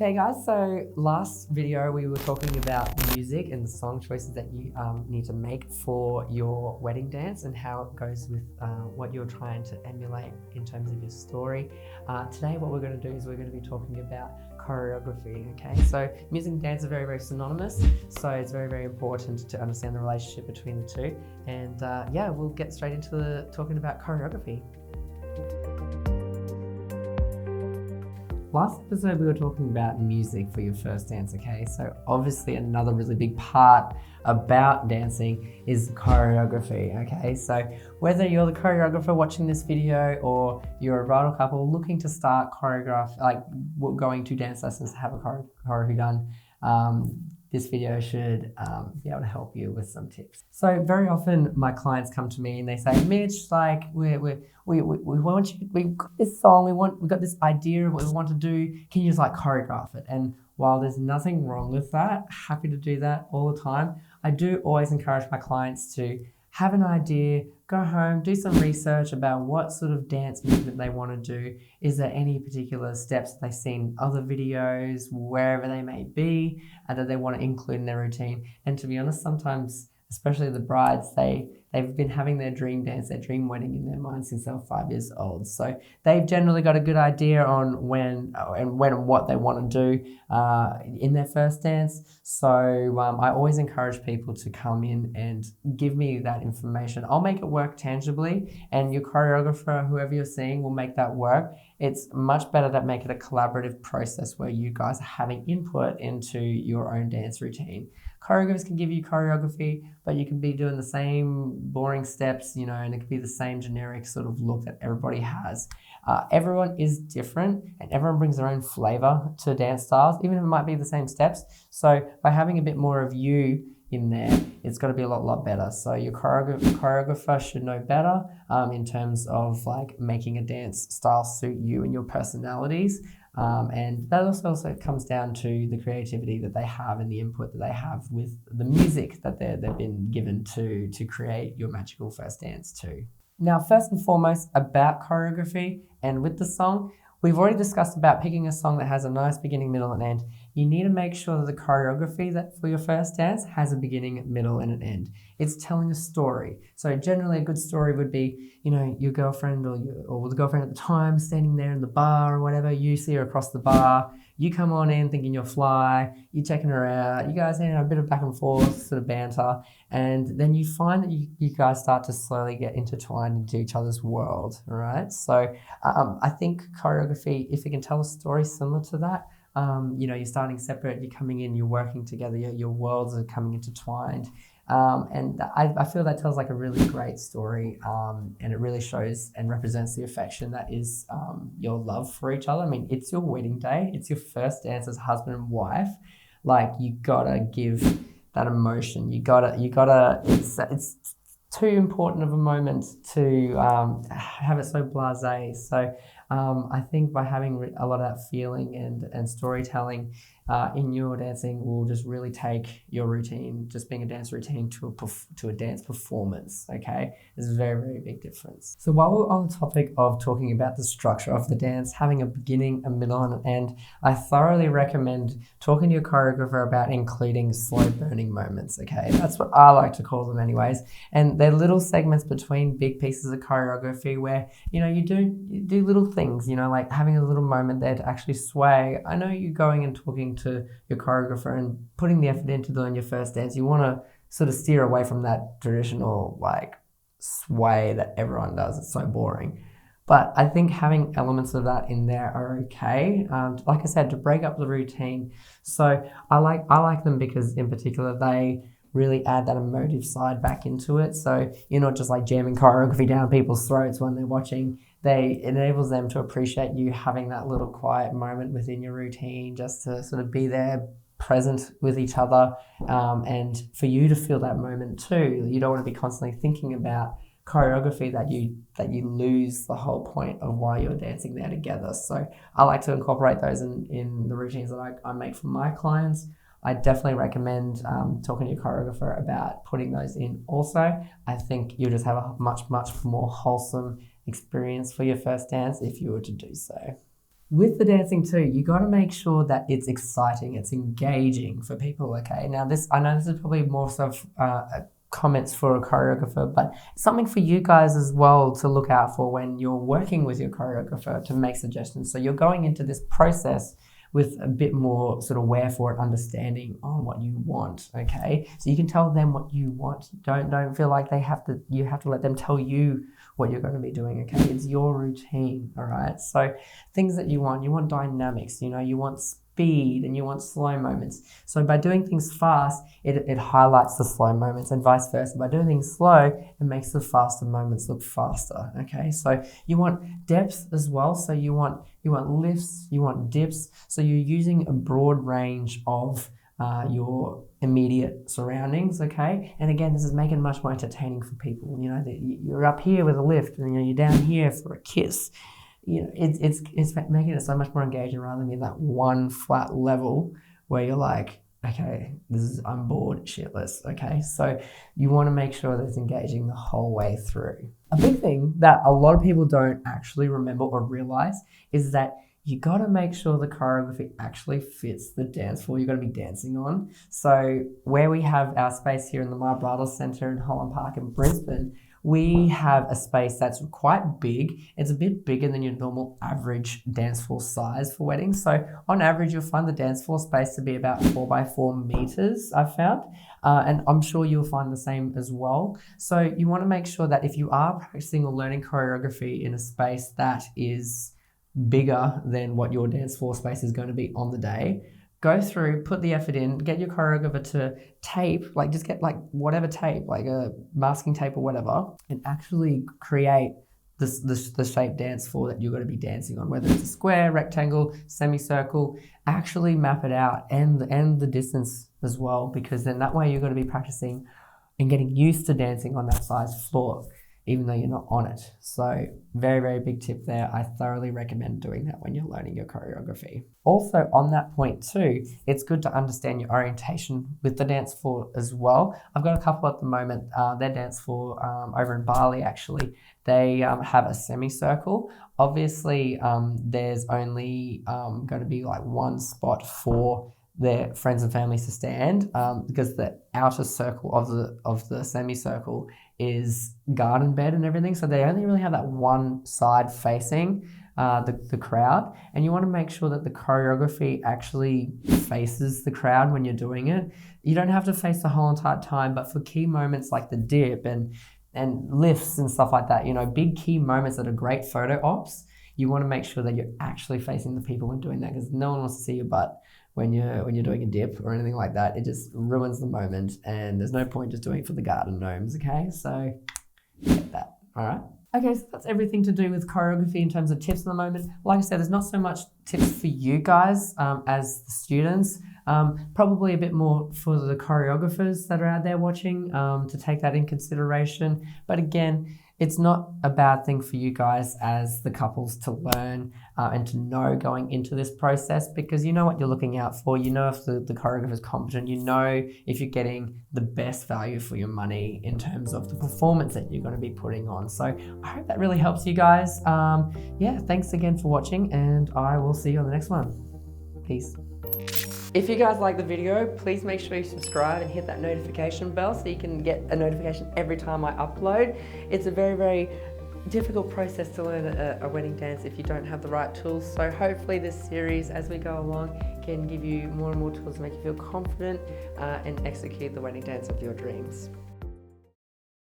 Okay guys, so last video we were talking about music and the song choices that you need to make for your wedding dance and how it goes with what you're trying to emulate in terms of your story. Today what we're going to do is we're going to be talking about choreography, okay? So music and dance are very, very synonymous, so it's very, very important to understand the relationship between the two. And yeah, we'll get straight into talking about choreography. Last episode we were talking about music for your first dance, okay? So obviously another really big part about dancing is choreography, okay? So whether you're the choreographer watching this video or you're a bridal couple looking to start going to dance lessons to have a choreography done, this video should be able to help you with some tips. So very often my clients come to me and they say, Mitch, like we want you, we've got this song, we've got this idea of what we want to do. Can you just like choreograph it? And while there's nothing wrong with that, happy to do that all the time, I do always encourage my clients to have an idea, go home, do some research about what sort of dance movement they want to do. Is there any particular steps they've seen other videos, wherever they may be, that they want to include in their routine? And to be honest, sometimes, especially the brides, they've been having their dream dance, their dream wedding in their mind since they were 5 years old. So they've generally got a good idea on when and what they want to do in their first dance. So I always encourage people to come in and give me that information. I'll make it work tangibly, and your choreographer, whoever you're seeing, will make that work. It's much better to make it a collaborative process where you guys are having input into your own dance routine. Choreographers can give you choreography, but you can be doing the same boring steps, you know, and it could be the same generic sort of look that everybody has. Everyone is different and everyone brings their own flavor to dance styles, even if it might be the same steps. So by having a bit more of you in there, it's got to be a lot better. So your choreographer should know better in terms of like making a dance style suit you and your personalities. And that also comes down to the creativity that they have and the input that they have with the music that they've been given to create your magical first dance too. Now, first and foremost about choreography and with the song, we've already discussed about picking a song that has a nice beginning, middle, and end. You need to make sure that the choreography that for your first dance has a beginning, middle, and an end. It's telling a story. So generally a good story would be, you know, your girlfriend or the girlfriend at the time standing there in the bar or whatever, you see her across the bar, you come on in thinking you're fly, you're checking her out, you guys have a bit of back and forth sort of banter, and then you find that you guys start to slowly get intertwined into each other's world, all right? So I think choreography, if it can tell a story similar to that, you know, you're starting separate, you're coming in, you're working together, your worlds are coming intertwined. And I feel that tells like a really great story, and it really shows and represents the affection that is your love for each other. I mean, it's your wedding day, it's your first dance as husband and wife. Like, you gotta give that emotion. You gotta. It's too important of a moment to have it so blasé. So I think by having a lot of that feeling and storytelling in your dancing will just really take your routine, just being a dance routine, to a dance performance, okay? There's a very, very big difference. So while we're on the topic of talking about the structure of the dance, having a beginning, a middle, and an end, I thoroughly recommend talking to your choreographer about including slow burning moments, okay? That's what I like to call them anyways. And they're little segments between big pieces of choreography where, you know, you do little things, you know, like having a little moment there to actually sway. I know you're going and talking to your choreographer and putting the effort into doing your first dance. You want to sort of steer away from that traditional like sway that everyone does. It's so boring. But I think having elements of that in there are okay. Like I said, to break up the routine. So I like them because in particular they really add that emotive side back into it. So you're not just like jamming choreography down people's throats when they're watching. It enables them to appreciate you having that little quiet moment within your routine, just to sort of be there, present with each other, and for you to feel that moment too. You don't want to be constantly thinking about choreography that you lose the whole point of why you're dancing there together. So I like to incorporate those in the routines that I make for my clients. I definitely recommend talking to your choreographer about putting those in also. I think you'll just have a much more wholesome experience for your first dance if you were to do so. with the dancing too, you got to make sure that it's exciting, it's engaging for people, okay? Now I know this is probably more sort of comments for a choreographer, but something for you guys as well to look out for when you're working with your choreographer to make suggestions. So you're going into this process with a bit more sort of wherefore understanding on what you want, okay? So you can tell them what you want. Don't feel like you have to let them tell you what you're going to be doing, okay? It's your routine, all right? So things that you want dynamics, you want speed and you want slow moments. So by doing things fast, it highlights the slow moments, and vice versa. By doing things slow, it makes the faster moments look faster, okay? So you want depth as well. So you want lifts, you want dips. So you're using a broad range of your immediate surroundings, okay? And again, this is making it much more entertaining for people. You're up here with a lift, and you're down here for a kiss. It's making it so much more engaging rather than being that one flat level where you're like, okay, I'm bored shitless, okay? So you want to make sure that it's engaging the whole way through. A big thing that a lot of people don't actually remember or realize is that you got to make sure the choreography actually fits the dance floor you're going to be dancing on. So where we have our space here in the My Bridal Centre in Holland Park in Brisbane, we have a space that's quite big. It's a bit bigger than your normal average dance floor size for weddings. So on average, you'll find the dance floor space to be about 4 by 4 meters, I've found. And I'm sure you'll find the same as well. So you want to make sure that if you are practicing or learning choreography in a space that is bigger than what your dance floor space is going to be on the day, go through, put the effort in, get your choreographer to tape, just get whatever tape, like a masking tape or whatever, and actually create the shape dance floor that you're going to be dancing on, whether it's a square, rectangle, semicircle. Actually map it out and the distance as well, because then that way you're going to be practicing and getting used to dancing on that size floor, even though you're not on it. So very, very big tip there. I thoroughly recommend doing that when you're learning your choreography. Also on that point too, it's good to understand your orientation with the dance floor as well. I've got a couple at the moment, their dance floor over in Bali actually, they have a semicircle. Obviously there's only going to be one spot for their friends and families to stand because the outer circle of the semicircle is garden bed and everything, so they only really have that one side facing the crowd, and you want to make sure that the choreography actually faces the crowd when you're doing it. You don't have to face the whole entire time, but for key moments like the dip and lifts and stuff like that, big key moments that are great photo ops, you want to make sure that you're actually facing the people when doing that, because no one wants to see your butt when you're doing a dip or anything like that. It just ruins the moment, and there's no point just doing it for the garden gnomes, okay? So get that, all right? Okay, so that's everything to do with choreography in terms of tips at the moment. Like I said, there's not so much tips for you guys as the students. Probably a bit more for the choreographers that are out there watching to take that in consideration. But again, it's not a bad thing for you guys as the couples to learn and to know going into this process, because you know what you're looking out for. You know if the choreographer is competent. You know if you're getting the best value for your money in terms of the performance that you're going to be putting on. So I hope that really helps you guys. Yeah, thanks again for watching, and I will see you on the next one. Peace. If you guys like the video, please make sure you subscribe and hit that notification bell so you can get a notification every time I upload. It's a very, very difficult process to learn a wedding dance if you don't have the right tools. So hopefully this series, as we go along, can give you more and more tools to make you feel confident and execute the wedding dance of your dreams.